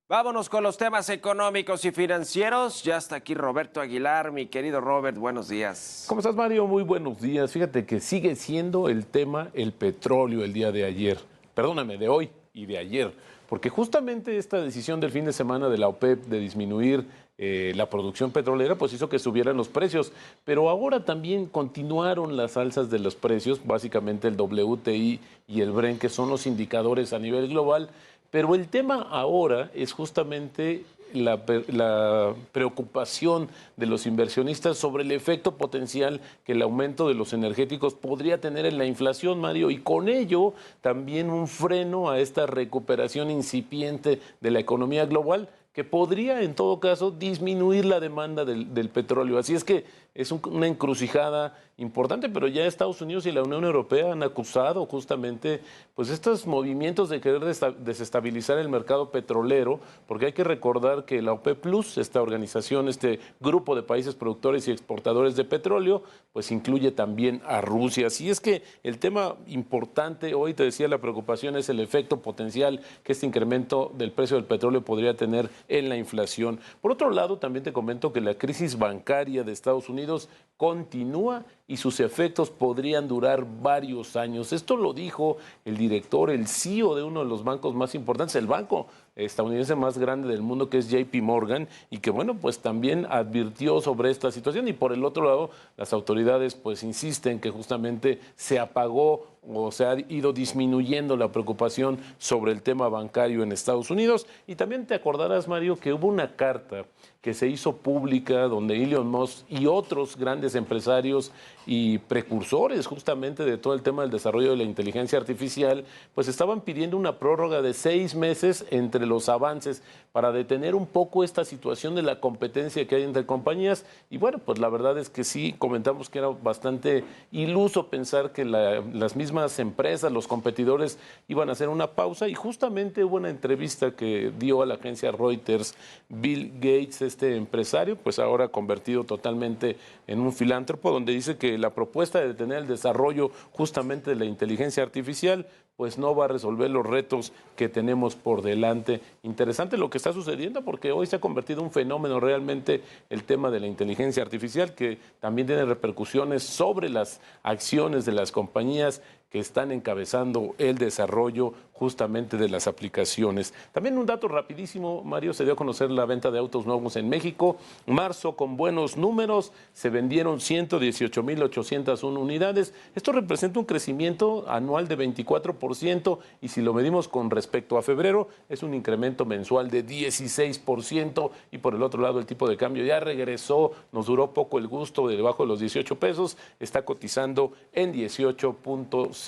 Vámonos con los temas económicos y financieros. Ya está aquí Roberto Aguilar, mi querido Robert, buenos días. ¿Cómo estás, Mario? Muy buenos días. Fíjate que sigue siendo el tema el petróleo el día de ayer. Perdóname, de hoy y de ayer. Porque justamente esta decisión del fin de semana de la OPEP de disminuir la producción petrolera, pues hizo que subieran los precios. Pero ahora también continuaron las alzas de los precios, básicamente el WTI y el Brent, que son los indicadores a nivel global. Pero el tema ahora es justamente la preocupación de los inversionistas sobre el efecto potencial que el aumento de los energéticos podría tener en la inflación, Mario, y con ello también un freno a esta recuperación incipiente de la economía global que podría en todo caso disminuir la demanda del petróleo. Así es que es una encrucijada importante, pero ya Estados Unidos y la Unión Europea han acusado justamente pues estos movimientos de querer desestabilizar el mercado petrolero, porque hay que recordar que la OPEP Plus, esta organización, este grupo de países productores y exportadores de petróleo, pues incluye también a Rusia. Así es que el tema importante, hoy te decía, la preocupación es el efecto potencial que este incremento del precio del petróleo podría tener en la inflación. Por otro lado, también te comento que la crisis bancaria de Estados Unidos continúa y sus efectos podrían durar varios años. Esto lo dijo el director, el CEO de uno de los bancos más importantes, el banco estadounidense más grande del mundo, que es JP Morgan, y que bueno, pues también advirtió sobre esta situación. Y por el otro lado, las autoridades pues insisten que justamente se apagó o se ha ido disminuyendo la preocupación sobre el tema bancario en Estados Unidos. Y también te acordarás, Mario, que hubo una carta que se hizo pública donde Elon Musk y otros grandes empresarios y precursores justamente de todo el tema del desarrollo de la inteligencia artificial, pues estaban pidiendo una prórroga de 6 meses entre los avances para detener un poco esta situación de la competencia que hay entre compañías. Y bueno, pues la verdad es que sí, comentamos que era bastante iluso pensar que las mismas empresas, los competidores, iban a hacer una pausa. Y justamente hubo una entrevista que dio a la agencia Reuters Bill Gates, este empresario, pues ahora convertido totalmente en un filántropo, donde dice que la propuesta de detener el desarrollo justamente de la inteligencia artificial pues no va a resolver los retos que tenemos por delante. Interesante lo que está sucediendo, porque hoy se ha convertido en un fenómeno realmente el tema de la inteligencia artificial, que también tiene repercusiones sobre las acciones de las compañías que están encabezando el desarrollo justamente de las aplicaciones. También un dato rapidísimo, Mario, se dio a conocer la venta de autos nuevos en México. Marzo con buenos números, se vendieron 118,801 unidades. Esto representa un crecimiento anual de 24%, y si lo medimos con respecto a febrero, es un incremento mensual de 16%. Y por el otro lado, el tipo de cambio ya regresó, nos duró poco el gusto de debajo de los 18 pesos, está cotizando en 18.05.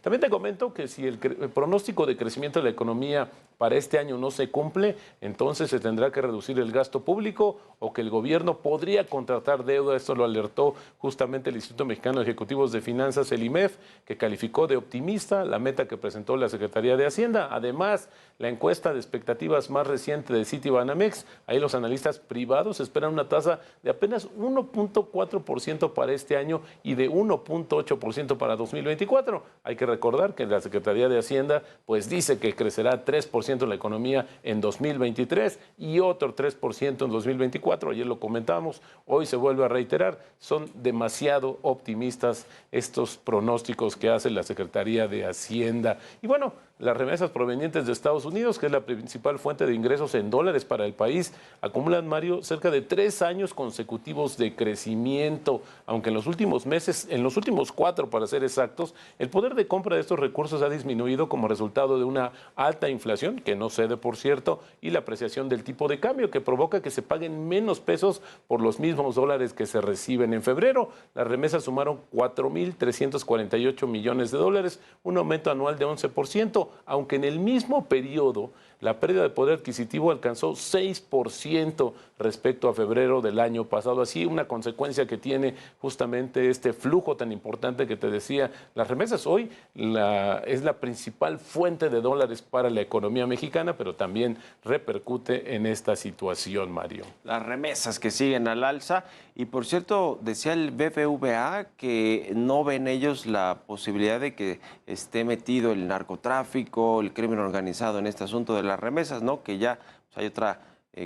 También te comento que si el pronóstico de crecimiento de la economía para este año no se cumple, entonces se tendrá que reducir el gasto público o que el gobierno podría contratar deuda. Esto lo alertó justamente el Instituto Mexicano de Ejecutivos de Finanzas, el IMEF, que calificó de optimista la meta que presentó la Secretaría de Hacienda. Además, la encuesta de expectativas más reciente de Citibanamex, ahí los analistas privados esperan una tasa de apenas 1.4% para este año y de 1.8% para 2024. Hay que recordar que la Secretaría de Hacienda pues dice que crecerá 3% la economía en 2023 y otro 3% en 2024. Ayer lo comentamos, hoy se vuelve a reiterar. Son demasiado optimistas estos pronósticos que hace la Secretaría de Hacienda. Y bueno, las remesas provenientes de Estados Unidos, que es la principal fuente de ingresos en dólares para el país, acumulan, Mario, cerca de 3 años consecutivos de crecimiento, aunque en los últimos meses, en los últimos 4 para ser exactos, el poder de compra de estos recursos ha disminuido como resultado de una alta inflación, que no cede por cierto, y la apreciación del tipo de cambio, que provoca que se paguen menos pesos por los mismos dólares que se reciben. En febrero, las remesas sumaron 4.348 millones de dólares, un aumento anual de 11%, aunque en el mismo periodo la pérdida de poder adquisitivo alcanzó 6% respecto a febrero del año pasado. Así, una consecuencia que tiene justamente este flujo tan importante que te decía. Las remesas hoy es la principal fuente de dólares para la economía mexicana, pero también repercute en esta situación, Mario. Las remesas que siguen al alza. Y por cierto, decía el BBVA que no ven ellos la posibilidad de que esté metido el narcotráfico, el crimen organizado en este asunto de las las remesas, ¿no? Que ya pues, hay otra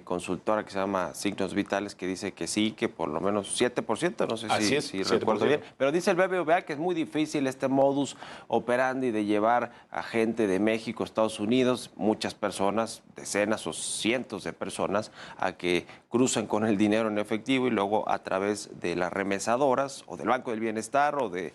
consultora que se llama Signos Vitales que dice que sí, que por lo menos 7%, no sé si recuerdo bien, pero dice el BBVA que es muy difícil este modus operandi de llevar a gente de México, Estados Unidos, muchas personas, decenas o cientos de personas, a que crucen con el dinero en efectivo y luego a través de las remesadoras o del Banco del Bienestar o de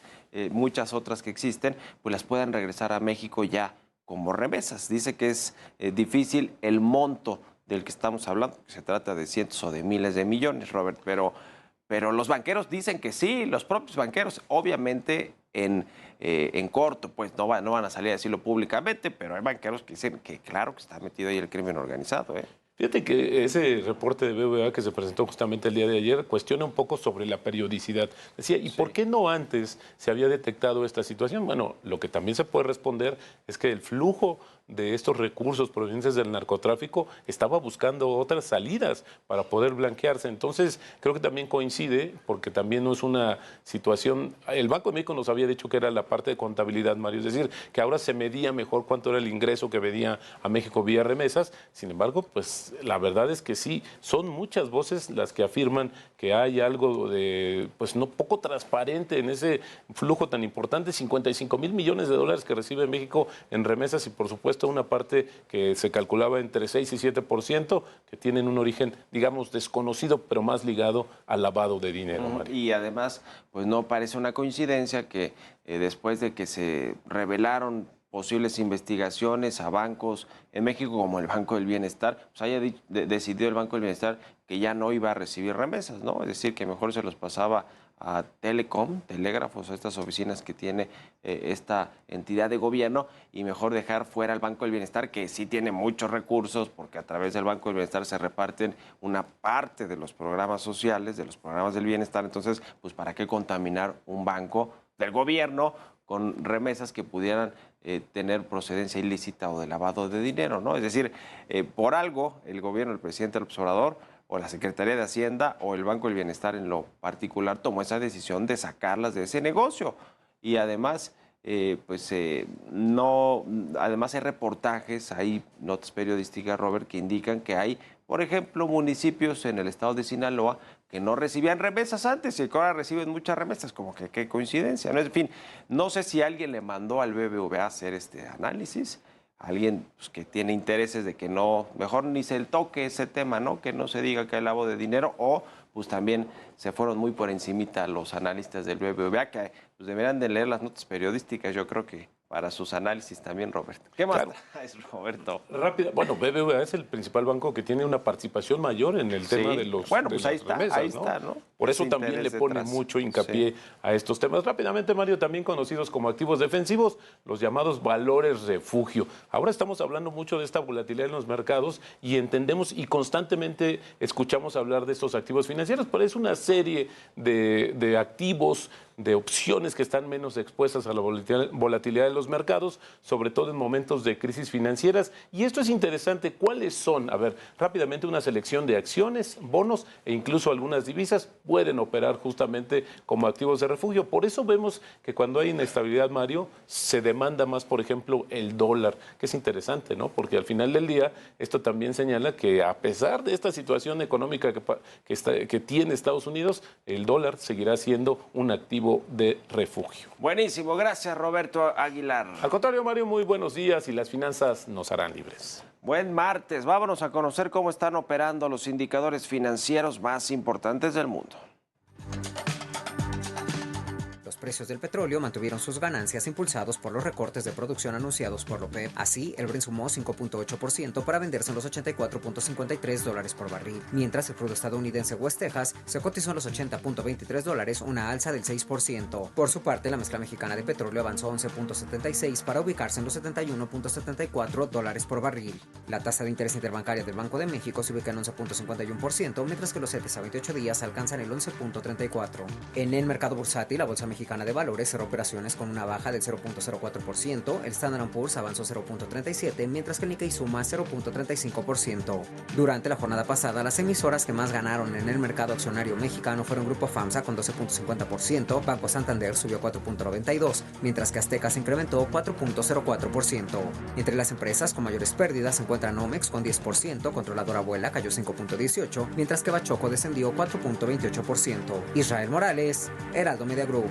muchas otras que existen, pues las puedan regresar a México ya como remesas. Dice que es difícil el monto del que estamos hablando, que se trata de cientos o de miles de millones, Robert, pero los banqueros dicen que sí, los propios banqueros, obviamente en corto, pues no van a salir a decirlo públicamente, pero hay banqueros que dicen que claro que está metido ahí el crimen organizado, ¿eh? Fíjate que ese reporte de BBVA que se presentó justamente el día de ayer cuestiona un poco sobre la periodicidad. Decía, ¿y por qué no antes se había detectado esta situación? Bueno, lo que también se puede responder es que el flujo de estos recursos provenientes del narcotráfico estaba buscando otras salidas para poder blanquearse. Entonces, creo que también coincide, porque también no es una situación... El Banco de México nos había dicho que era la parte de contabilidad, Mario, es decir, que ahora se medía mejor cuánto era el ingreso que venía a México vía remesas. Sin embargo, pues la verdad es que sí, son muchas voces las que afirman que hay algo de, pues no poco transparente en ese flujo tan importante, 55,000 millones de dólares que recibe México en remesas y por supuesto una parte que se calculaba entre 6 y 7%, que tienen un origen, digamos, desconocido, pero más ligado al lavado de dinero, Mario. Y además, pues no parece una coincidencia que después de que se revelaron posibles investigaciones a bancos en México, como el Banco del Bienestar, pues haya decidido el Banco del Bienestar que ya no iba a recibir remesas, ¿no? Es decir, que mejor se los pasaba a Telecom, Telégrafos, a estas oficinas que tiene esta entidad de gobierno, y mejor dejar fuera al Banco del Bienestar, que sí tiene muchos recursos, porque a través del Banco del Bienestar se reparten una parte de los programas sociales, de los programas del bienestar. Entonces, pues ¿para qué contaminar un banco del gobierno con remesas que pudieran tener procedencia ilícita o de lavado de dinero, ¿no? Es decir, por algo el gobierno, el presidente López Obrador, o la Secretaría de Hacienda o el Banco del Bienestar en lo particular tomó esa decisión de sacarlas de ese negocio. Y además, además hay reportajes, hay notas periodísticas, Robert, que indican que hay, por ejemplo, municipios en el estado de Sinaloa que no recibían remesas antes y que ahora reciben muchas remesas, como que qué coincidencia, ¿no? En fin, no sé si alguien le mandó al BBVA a hacer este análisis, alguien pues, que tiene intereses de que no, mejor ni se toque ese tema, ¿no? Que no se diga que hay lavado de dinero, o pues también se fueron muy por encimita los analistas del BBVA, que pues, deberían de leer las notas periodísticas, yo creo que para sus análisis también, Roberto. ¿Qué más traes, Roberto? Rápido. Bueno, BBVA es el principal banco que tiene una participación mayor en el tema de los bueno, pues de ahí las está, remesas, ahí ¿no? está, ¿no? Por eso Ese también le pone detrás. mucho hincapié a estos temas. Rápidamente, Mario, también conocidos como activos defensivos, los llamados valores refugio. Ahora estamos hablando mucho de esta volatilidad en los mercados y entendemos y constantemente escuchamos hablar de estos activos financieros, pero es una serie de activos, de opciones que están menos expuestas a la volatilidad de los mercados, sobre todo en momentos de crisis financieras. Y esto es interesante. ¿Cuáles son? A ver, rápidamente una selección de acciones, bonos e incluso algunas divisas pueden operar justamente como activos de refugio. Por eso vemos que cuando hay inestabilidad, Mario, se demanda más, por ejemplo, el dólar, que es interesante, ¿no? Porque al final del día esto también señala que a pesar de esta situación económica que tiene Estados Unidos, el dólar seguirá siendo un activo de refugio. Buenísimo, gracias Roberto Aguilar. Al contrario, Mario, muy buenos días y las finanzas nos harán libres. Buen martes, vámonos a conocer cómo están operando los indicadores financieros más importantes del mundo. Los precios del petróleo mantuvieron sus ganancias impulsados por los recortes de producción anunciados por la OPEP. Así, el Brent sumó 5.8% para venderse en los $84.53 por barril, mientras el crudo estadounidense West Texas se cotizó en los $80.23, una alza del 6%. Por su parte, la mezcla mexicana de petróleo avanzó 11.76 para ubicarse en los $71.74 por barril. La tasa de interés interbancaria del Banco de México se ubica en 11.51%, mientras que los CETES a 28 días alcanzan el 11.34. En el mercado bursátil, la bolsa mexicana Mexicana de Valores cerró operaciones con una baja del 0.04%, el Standard & Poor's avanzó 0.37%, mientras que el Nikkei suma 0.35%. Durante la jornada pasada, las emisoras que más ganaron en el mercado accionario mexicano fueron Grupo FAMSA con 12.50%, Banco Santander subió 4.92%, mientras que Azteca se incrementó 4.04%. Entre las empresas con mayores pérdidas se encuentra Nomex con 10%, Controladora Abuela cayó 5.18%, mientras que Bachoco descendió 4.28%. Israel Morales, Heraldo Media Group.